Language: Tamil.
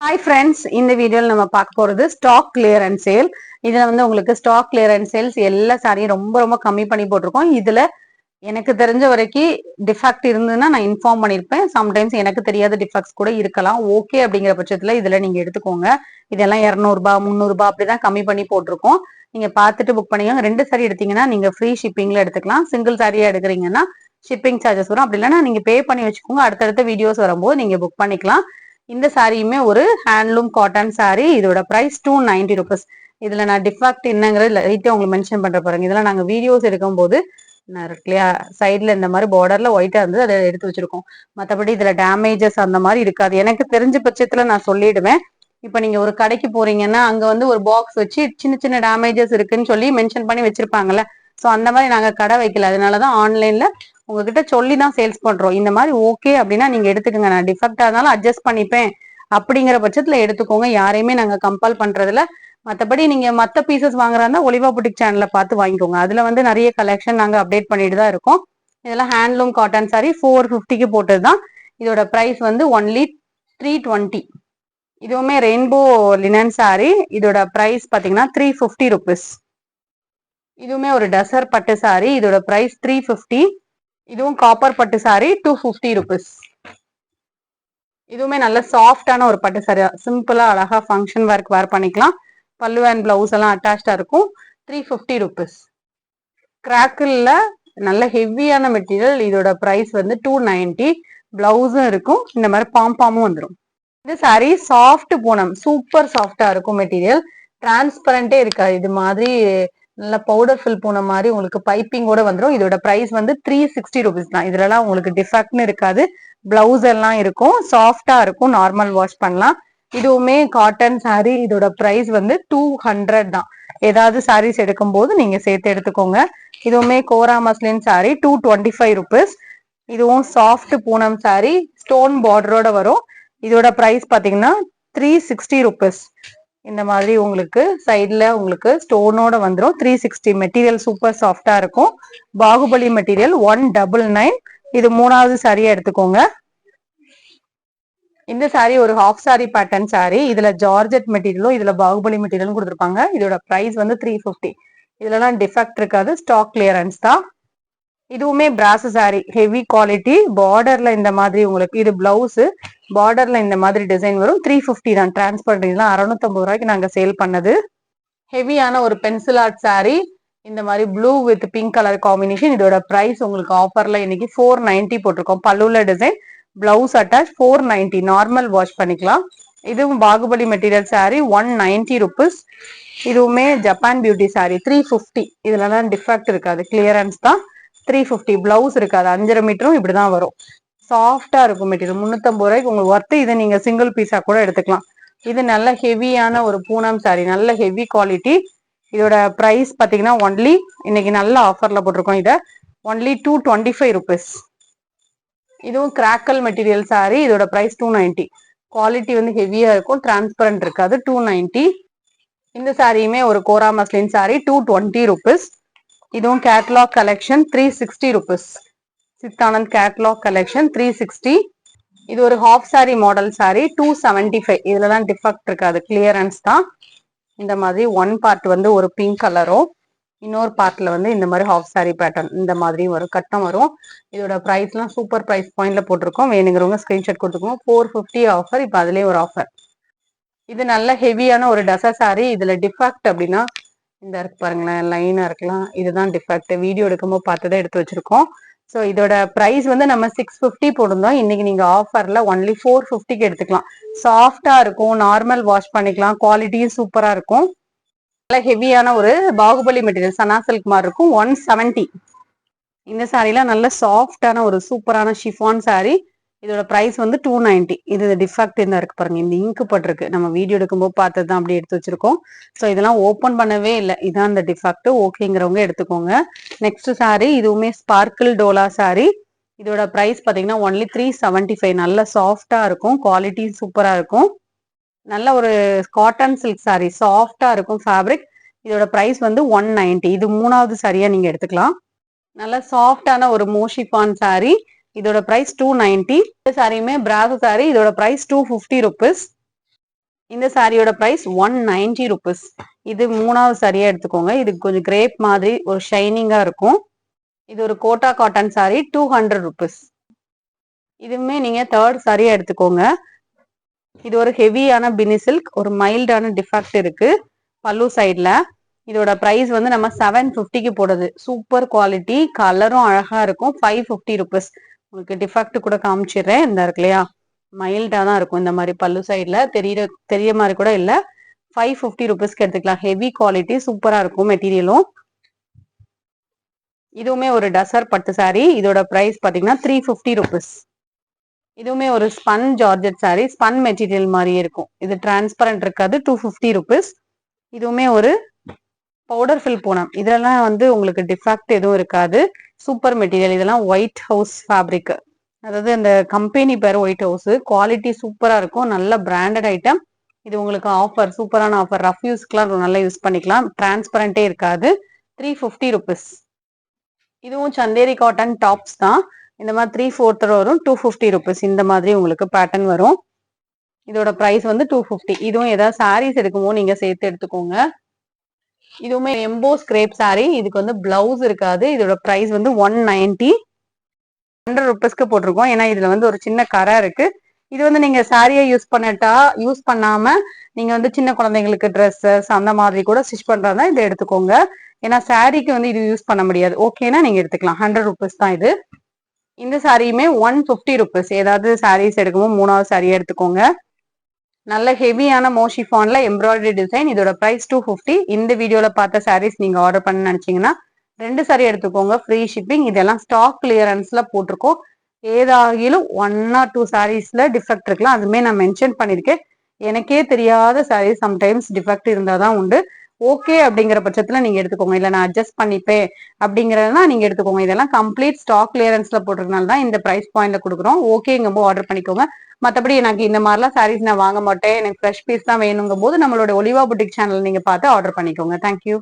ஹாய் ஃப்ரெண்ட்ஸ், இந்த வீடியோவில் நம்ம பார்க்க போகிறது ஸ்டாக் கிளியரன்ஸ் சேல். இதில் வந்து உங்களுக்கு ஸ்டாக் கிளியரன்ஸ் சேல்ஸ் எல்லா சாரியும் ரொம்ப ரொம்ப கம்மி பண்ணி போட்டிருக்கோம். இதில் எனக்கு தெரிஞ்ச வரைக்கும் டிஃபெக்ட் இருந்ததுன்னா நான் இன்ஃபார்ம் பண்ணியிருப்பேன். சம்டைம்ஸ் எனக்கு தெரியாத டிஃபெக்ட்ஸ் கூட இருக்கலாம். ஓகே அப்படிங்கிற பட்சத்தில் இதில் நீங்கள் எடுத்துக்கோங்க. இதெல்லாம் 200 300 அப்படிதான் கம்மி பண்ணி போட்டிருக்கோம். நீங்கள் பார்த்துட்டு புக் பண்ணிக்கோங்க. 2 சாரி எடுத்தீங்கன்னா நீங்கள் ஃப்ரீ ஷிப்பிங்கில் எடுத்துக்கலாம். சிங்கிள் சாரியாக எடுக்கிறீங்கன்னா ஷிப்பிங் சார்ஜஸ் வரும். அப்படி இல்லைன்னா நீங்கள் பே பண்ணி வச்சுக்கோங்க. அடுத்தடுத்த வீடியோஸ் வரும்போது நீங்கள் புக் பண்ணிக்கலாம். இந்த சாரியுமே ஒரு ஹேண்ட்லூம் காட்டன் சாரி. இதோட பிரைஸ் 290 rupees. இதுல நான் டிஃபெக்ட் என்னங்கிறது லைட்டா உங்களுக்கு மென்ஷன் பண்ற பாருங்க. இதெல்லாம் நாங்க வீடியோஸ் எடுக்கும் போது சைட்ல இந்த மாதிரி பார்டர்ல ஒயிட்டா இருந்து அதை எடுத்து வச்சிருக்கோம். மற்றபடி இதுல டேமேஜஸ் அந்த மாதிரி இருக்காது. எனக்கு தெரிஞ்ச பட்சத்துல நான் சொல்லிடுவேன். இப்ப நீங்க ஒரு கடைக்கு போறீங்கன்னா அங்க வந்து ஒரு பாக்ஸ் வச்சு சின்ன சின்ன டேமேஜஸ் இருக்குன்னு சொல்லி மென்ஷன் பண்ணி வச்சிருப்பாங்கல்ல. ஸோ அந்த மாதிரி நாங்க கடை வைக்கல. அதனாலதான் ஆன்லைன்ல உங்ககிட்ட சொல்லி தான் சேல்ஸ் பண்றோம். இந்த மாதிரி ஓகே அப்படின்னா நீங்க எடுத்துக்கோங்க. நான் டிஃபெக்டா இருந்தாலும் அட்ஜஸ்ட் பண்ணிப்பேன் அப்படிங்கிற பட்சத்துல எடுத்துக்கோங்க. யாரையுமே நாங்க கம்பல் பண்றதுல. மற்றபடி நீங்க மற்ற பீசஸ் வாங்குறதா ஒலிவா புட்டிக் சேனல்ல பார்த்து வாங்கிக்கோங்க. அதுல வந்து நிறைய கலெக்ஷன் நாங்க அப்டேட் பண்ணிட்டு தான் இருக்கோம். இதெல்லாம் ஹேண்ட்லூம் காட்டன் சாரி 450க்கு போட்டது தான். இதோட பிரைஸ் வந்து ஒன்லி 320. இதுவுமே ரெயின்போ லினன் சாரி. இதோட பிரைஸ் பாத்தீங்கன்னா 350 rupees. இதுவுமே ஒரு டசர் பட்டு சாரி. இதோட பிரைஸ் 350. இதுவும் காப்பர் பட்டு சாரி 250 rupees. இதுவுமே நல்ல சாஃப்டான ஒரு பட்டு சாரி. சிம்பிளா அழகா ஃபங்க்ஷன் ஒர்க் வேர் பண்ணிக்கலாம். பல்லு அண்ட் பிளவுஸ் எல்லாம் அட்டாச்டா இருக்கும். 350 rupees. கிராக்கிள்ல நல்ல ஹெவியான மெட்டீரியல். இதோட பிரைஸ் வந்து 290. பிளவுஸும் இருக்கும். இந்த மாதிரி பாம்பாமும் வந்துடும். இந்த சாரி சாஃப்ட் பூனம். சூப்பர் சாஃப்டா இருக்கும் மெட்டீரியல். டிரான்ஸ்பரண்டே இருக்காது. இது மாதிரி நல்ல பவுடர் ஃபில் பூன மாதிரி உங்களுக்கு பைப்பிங்கோட வந்துடும். இதோட பிரைஸ் வந்து 360 rupees தான். இதுலலாம் உங்களுக்கு டிஃபெக்ட்னு இருக்காது. பிளவுஸ் எல்லாம் இருக்கும். சாஃப்டா இருக்கும். நார்மல் வாஷ் பண்ணலாம். இதுவுமே காட்டன் சாரி. இதோட பிரைஸ் வந்து 200 தான். ஏதாவது சாரீஸ் எடுக்கும் போது நீங்க சேர்த்து எடுத்துக்கோங்க. இதுவுமே கோரா மஸ்லின் சாரி 225 rupees. இதுவும் சாஃப்ட் பூனம் சாரி. ஸ்டோன் பார்டரோட வரும். இதோட பிரைஸ் பாத்தீங்கன்னா 360 rupees. இந்த மாதிரி உங்களுக்கு சைட்ல உங்களுக்கு ஸ்டோனோட வந்துடும். 360. மெட்டீரியல் சூப்பர் சாஃப்டா இருக்கும். பாகுபலி மெட்டீரியல் 199. இது 3வது சாரியா எடுத்துக்கோங்க. இந்த சாரி ஒரு ஹாஃப் சாரி பேட்டர்ன் சாரி. இதுல ஜார்ஜெட் மெட்டீரியலும் இதுல பாகுபலி மெட்டீரியலும் கொடுத்துருப்பாங்க. இதோட பிரைஸ் வந்து 350. இதுலலாம் டிஃபெக்ட் இருக்காது. ஸ்டாக் கிளியரன்ஸ் தான். இதுவுமே பிராஸ் சாரி. Heavy quality. பார்டர்ல இந்த மாதிரி உங்களுக்கு இது பிளவுஸ். பார்டர்ல இந்த மாதிரி டிசைன் வரும். 350 தான். டிரான்ஸ்பரண்ட். இதெல்லாம் 650 ரூபாய்க்கு நாங்க சேல் பண்ணது. ஹெவியான ஒரு பென்சில் ஆர்ட் சாரி. இந்த மாதிரி blue with pink colour combination. இதோட பிரைஸ் உங்களுக்கு ஆஃபர்ல இன்னைக்கு 490 போட்டிருக்கோம். பல்லுல design, blouse attach 490. Normal wash பண்ணிக்கலாம். இதுவும் பாகுபலி மெட்டீரியல் சாரி 190 rupees. இதுவுமே ஜப்பான் பியூட்டி சாரி 350. இதுலலாம் டிஃபெக்ட் இருக்காது. கிளியரன்ஸ் தான். 350. பிளவுஸ் இருக்காது. 5.5 மீட்டரும் இப்படிதான் வரும். சாஃப்டா இருக்கும் மெட்டீரியல். 350 ரூபாய்க்கு உங்களுக்கு ஒர்த்து. இதை நீங்க சிங்கிள் பீஸா கூட எடுத்துக்கலாம். இது நல்ல ஹெவியான ஒரு பூனம் சாரி. நல்ல ஹெவி குவாலிட்டி. இதோட பிரைஸ் பாத்தீங்கன்னா ஒன்லி இன்னைக்கு நல்ல ஆஃபர்ல போட்டிருக்கோம். இதை ஒன்லி 225 rupees. இதுவும் கிராக்கல் மெட்டீரியல் சாரி. இதோட பிரைஸ் 290. குவாலிட்டி வந்து ஹெவியா இருக்கும். டிரான்ஸ்பரண்ட் இருக்காது. 290. இந்த சாரியுமே ஒரு கோரா மஸ்லின் சாரி 220 rupees. இதுவும் catalogue collection 360 rupees. Chidanand catalogue collection 360. இது ஒரு ஹாஃப் சாரி மாடல் சாரி 275. இதுலதான் டிஃபெக்ட் இருக்காது. கிளியரன்ஸ் தான். இந்த மாதிரி ஒன் பார்ட் வந்து ஒரு பிங்க் கலரும், இன்னொரு பார்ட்ல வந்து இந்த மாதிரி ஹாஃப் சாரி பேட்டர்ன் இந்த மாதிரி வரும். கட்டம் வரும். இதோட பிரைஸ்லாம் சூப்பர் பிரைஸ் பாயிண்ட்ல போட்டிருக்கோம். வேணுங்கிறவங்க ஸ்கிரீன்ஷாட் கொடுத்துக்கோங்க. 450 ஆஃபர். இப்போ அதுலயே ஒரு ஆஃபர். இது நல்ல ஹெவியான ஒரு டசர் சாரி. இதுல டிஃபெக்ட் அப்படின்னா இந்த இருக்கு பாருங்களேன், லைனா இருக்கலாம். இதுதான் டிஃபெக்ட். வீடியோ எடுக்கும்போது பார்த்துதான் எடுத்து வச்சிருக்கோம். ஸோ இதோட பிரைஸ் வந்து நம்ம 650 போட்டிருந்தோம். இன்னைக்கு நீங்க ஆஃபர்ல ஒன்லி 450க்கு எடுத்துக்கலாம். சாஃப்டா இருக்கும். நார்மல் வாஷ் பண்ணிக்கலாம். குவாலிட்டியும் சூப்பரா இருக்கும். நல்ல ஹெவியான ஒரு பாகுபலி மெட்டீரியல் சனா சில்க் மாதிரி இருக்கும். 170. இந்த சாரிலாம் நல்ல சாஃப்டான ஒரு சூப்பரான ஷிஃபான் சாரி. இதோட பிரைஸ் வந்து 290. இது டிஃபெக்ட் இந்த இருக்கு பாருங்க. இந்த இங்கு பட்டிருக்கு. நம்ம வீடியோ எடுக்கும்போது பார்த்தது தான் அப்படியே எடுத்து வச்சிருக்கோம். ஸோ இதெல்லாம் ஓப்பன் பண்ணவே இல்லை. இதான் இந்த டிஃபெக்ட். ஓகேங்கிறவங்க எடுத்துக்கோங்க. Next sorry. இதுவுமே ஸ்பார்க்கிள் டோலா சாரி. இதோட பிரைஸ் பாத்தீங்கன்னா ஒன்லி 375. நல்ல சாஃப்டா இருக்கும். குவாலிட்டி சூப்பரா இருக்கும். நல்ல ஒரு காட்டன் சில்க் சாரி. சாஃப்டா இருக்கும் ஃபேப்ரிக். இதோட பிரைஸ் வந்து 190. இது 3வது சாரியா நீங்க எடுத்துக்கலாம். நல்ல சாஃப்டான ஒரு மோஷிஃபான் சாரி. இதோட பிரைஸ் 290. இந்த சாரியுமே பிராசோ சாரி. இதோட பிரைஸ் 250 rupees. இந்த சாரியோட பிரைஸ் 190 ருபீஸ். இது 3வது சாரியா எடுத்துக்கோங்க. இது கொஞ்சம் கிரேப் மாதிரி ஒரு ஷைனிங்கா இருக்கும். இது ஒரு கோட்டா காட்டன் சாரி 200 ருபீஸ். இதுவுமே நீங்க 3rd சாரியா எடுத்துக்கோங்க. இது ஒரு ஹெவியான பினி சில்க், ஒரு மைல்டான டிஃபெக்ட் இருக்கு பல்லு சைட்ல. இதோட பிரைஸ் வந்து நம்ம 750க்கு போடுது. சூப்பர் குவாலிட்டி, கலரும் அழகா இருக்கும். 550 ருபீஸ். உங்களுக்கு டிஃபெக்ட் கூட காமிச்சிடுறேன். இந்த இருக்கு இல்லையா, மைல்டா தான் இருக்கும். இந்த மாதிரி பல்லு சைட்ல தெரிய மாதிரி கூட இல்ல. 550 ருபீஸ்க்கு எடுத்துக்கலாம். ஹெவி குவாலிட்டி, சூப்பரா இருக்கும் மெட்டீரியலும். இதுவுமே ஒரு டசர் பட்டு சாரி. இதோட பிரைஸ் பாத்தீங்கன்னா 350 ருபீஸ். இதுவுமே ஒரு spun georgette sorry, spun material மாதிரி இருக்கும். இது டிரான்ஸ்பரண்ட் இருக்காது. 250 ருபீஸ். இதுவுமே ஒரு பவுடர் ஃபில் பூனம். இதெல்லாம் வந்து உங்களுக்கு டிஃபெக்ட் எதுவும் இருக்காது. Super material. இதெல்லாம் ஒயிட் ஹவுஸ் ஃபேப்ரிக், அதாவது அந்த கம்பெனி பேர் ஒயிட் ஹவுஸ். குவாலிட்டி சூப்பரா இருக்கும். நல்ல பிராண்டட் ஐட்டம். இது உங்களுக்கு ஆஃபர், சூப்பரான ஆஃபர். ரஃப் யூஸ்க்குலாம் நல்லா யூஸ் பண்ணிக்கலாம். டிரான்ஸ்பரண்டே இருக்காது. 350 ருபீஸ். இதுவும் சந்தேரி காட்டன் டாப்ஸ் தான். இந்த மாதிரி 3/4 வரும். 250 ருபீஸ். இந்த மாதிரி உங்களுக்கு பேட்டர்ன் வரும். இதோட பிரைஸ் வந்து 250. இதுவும் ஏதாவது சாரீஸ் எடுக்கும்போது நீங்க சேர்த்து எடுத்துக்கோங்க. இதுவுமே எம்போஸ் கிரேப் சாரி. இதுக்கு வந்து பிளவுஸ் இருக்காது. இதோட பிரைஸ் வந்து 190. 100 ருபீஸ்க்கு போட்டிருக்கோம். ஏன்னா இதுல வந்து ஒரு சின்ன கரை இருக்கு. இது வந்து நீங்க சாரியை யூஸ் பண்ணாம நீங்க வந்து சின்ன குழந்தைங்களுக்கு ட்ரெஸ்ஸஸ் அந்த மாதிரி கூட ஸ்டிச் பண்றதா இதை எடுத்துக்கோங்க. ஏன்னா சாரிக்கு வந்து இது யூஸ் பண்ண முடியாது. ஓகேனா நீங்க எடுத்துக்கலாம். 100 ருபீஸ் தான் இது. இந்த சாரியுமே 150 ருபீஸ். ஏதாவது சாரீஸ் எடுக்கும்போது 3வது சாரியை எடுத்துக்கோங்க. நல்ல ஹெவியான மோஷிஃபான்ல எம்ப்ராய்டரி டிசைன். இதோட பிரைஸ் 250. இந்த வீடியோல பார்த்த சாரீஸ் நீங்க ஆர்டர் பண்ண நினைச்சீங்கன்னா 2 சாரி எடுத்துக்கோங்க. Free shipping. இதெல்லாம் ஸ்டாக் கிளியரன்ஸ்ல போட்டிருக்கோம். ஏதாகிலும் 1 or 2 சாரீஸ்ல டிஃபெக்ட் இருக்கலாம். அதுமே நான் மென்ஷன் பண்ணிருக்கேன். எனக்கே தெரியாத சாரீஸ் சம்டைம்ஸ் டிஃபெக்ட் இருந்தாதான் உண்டு. ஓகே அப்படிங்கிற பட்சத்துல நீங்க எடுத்துக்கோங்க. இல்ல நான் அட்ஜஸ்ட் பண்ணிப்பேன் அப்படிங்கறதுனா நீங்க எடுத்துக்கோங்க. இதெல்லாம் கம்ப்ளீட் ஸ்டாக் கிளியரன்ஸ்ல போட்டிருக்கனால தான் இந்த பிரைஸ் பாயிண்ட்ல கொடுக்குறோம். ஓகேங்கும் போது ஆர்டர் பண்ணிக்கோங்க. மற்றபடி எனக்கு இந்த மாதிரிலாம் சாரீஸ் நான் வாங்க மாட்டேன், எனக்கு ஃப்ரெஷ் பீஸ் தான் வேணுங்கும் போது நம்மளோட ஒலிவா புட்டிக் சேனல் நீங்க பார்த்து ஆர்டர் பண்ணிக்கோங்க. தேங்க்யூ.